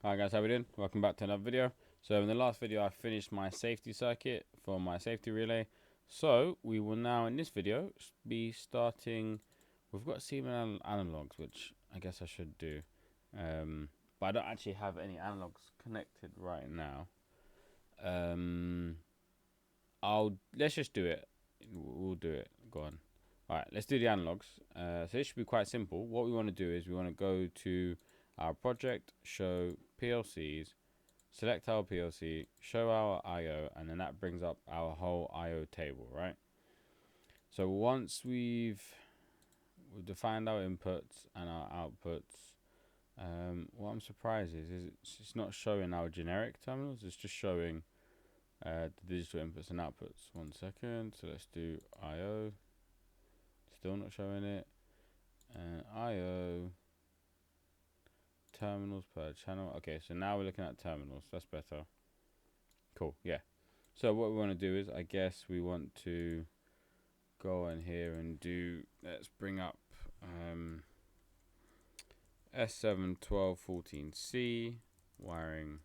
Hi guys, how we doing? Welcome back to another video. So in the last video I finished my safety circuit for my safety relay. So we will now in this video be starting, we've got Siemens analogues, which I guess I should do. But I don't actually have any analogues connected right now. Let's just do it. We'll do it. Go on. Alright, let's do the analogues. So this should be quite simple. What we want to do is we want to go to our project, show PLCs, select our PLC, show our IO, and then that brings up our whole IO table, right? So once we've defined our inputs and our outputs, what I'm surprised is it's not showing our generic terminals, it's just showing the digital inputs and outputs. 1 second, so let's do IO, still not showing it, IO, terminals per channel. Okay, so now we're looking at terminals, that's better. Cool, yeah. So what we want to do is, I guess we want to go in here and do, let's bring up S7-1200 wiring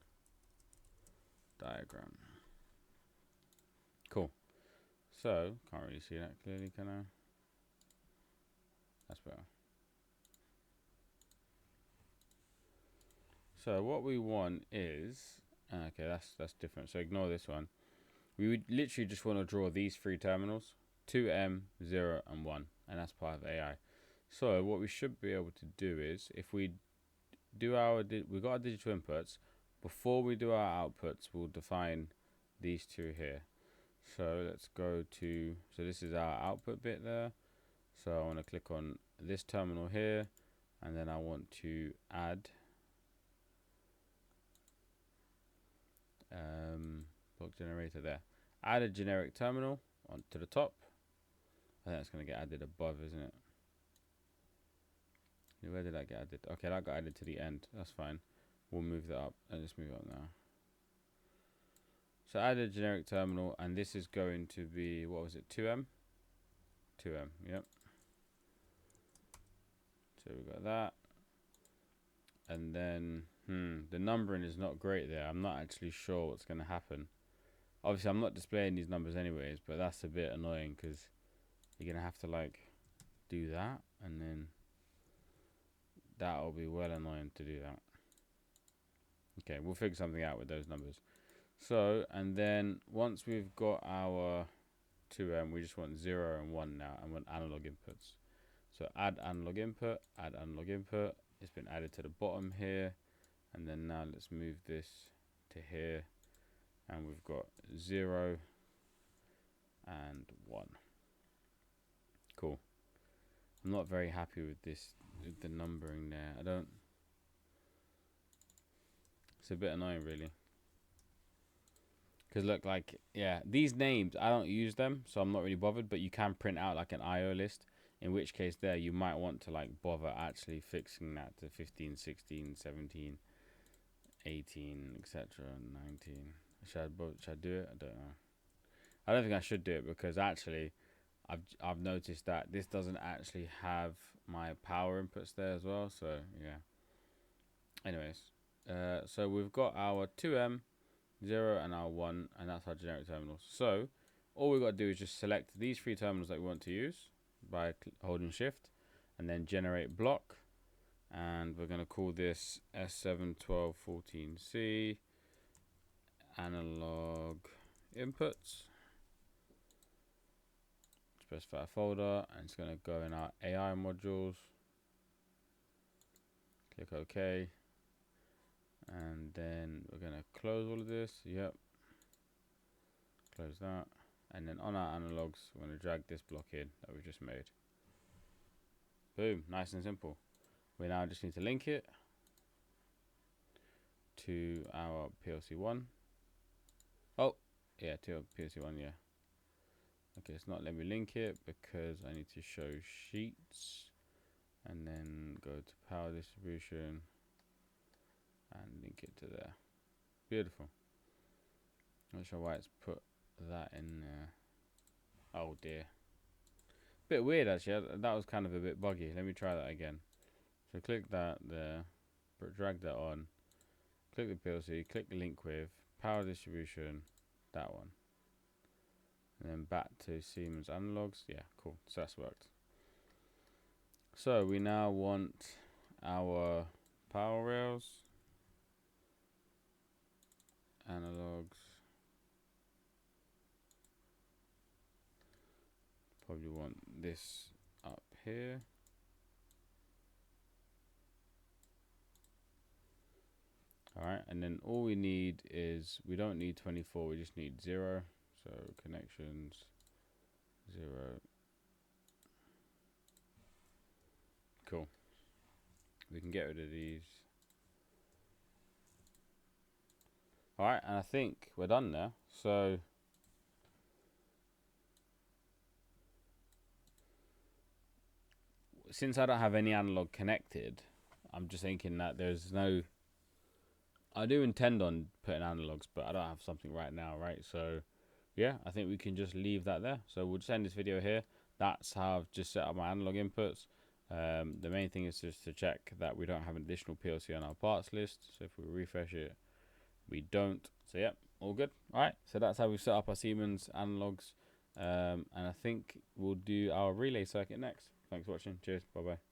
diagram. Cool. So, can't really see that clearly, can I? That's better. So what we want is, okay, that's different. So ignore this one. We would literally just want to draw these three terminals, 2M, 0, and 1, and that's part of AI. So what we should be able to do is, if we do we got our digital inputs, before we do our outputs, we'll define these two here. So let's go to, so this is our output bit there. So I want to click on this terminal here, and then I want to add block generator there. Add a generic terminal onto the top. I think that's going to get added above, isn't it? Where did that get added? Okay, that got added to the end. That's fine. We'll move that up. Let's move it up now. So add a generic terminal, and this is going to be, what was it, 2M? 2M, yep. So we've got that. And then, the numbering is not great there. I'm not actually sure what's going to happen. Obviously, I'm not displaying these numbers anyways, but that's a bit annoying because you're going to have to, like, do that, and then that'll be well annoying to do that. Okay, we'll figure something out with those numbers. So, and then once we've got our 2M, we just want 0 and 1 now, and want analog inputs. So add analog input, add analog input. It's been added to the bottom here, and then now let's move this to here, and we've got 0 and 1. Cool. I'm not very happy with this, with the numbering there. It's a bit annoying really. Because look, like, yeah, these names, I don't use them, so I'm not really bothered, but you can print out like an IO list, in which case there you might want to like bother actually fixing that to 15, 16, 17, 18, etc., 19. Should I do it? I don't know. I don't think I should do it because actually I've noticed that this doesn't actually have my power inputs there as well, so yeah. Anyways, so we've got our 2M, 0, and our 1, and that's our generic terminals. So all we've got to do is just select these three terminals that we want to use by holding shift, and then generate block, and we're going to call this S7-1200 analog inputs. Specify a folder, and it's going to go in our AI modules. Click OK, and then we're going to close all of this. Yep, close that, and then on our analogs we're going to drag this block in that we just made. Boom, nice and simple. We now just need to link it to our PLC1. Oh yeah, to PLC1, yeah. Okay, it's not letting me link it because I need to show sheets, and then go to power distribution and link it to there. Beautiful. Not sure why it's put that in there. Oh dear. Bit weird actually. That was kind of a bit buggy. Let me try that again. So click that there, drag that on, click the PLC, click the link with, power distribution, that one. And then back to Siemens analogues. Yeah, cool. So that's worked. So we now want our power rails, analogues. Probably want this up here. Alright, and then all we need is, we don't need 24, we just need 0. So connections, 0. Cool. We can get rid of these. Alright, and I think we're done now. So since I don't have any analog connected, I'm just thinking that there's no, I do intend on putting analogs, but I don't have something right now, right? So yeah, I think we can just leave that there. So we'll just end this video here. That's how I've just set up my analog inputs. The main thing is just to check that we don't have an additional PLC on our parts list. So if we refresh it, we don't. So yeah, all good. All right, so that's how we set up our Siemens analogs. And I think we'll do our relay circuit next. Thanks for watching. Cheers. Bye bye.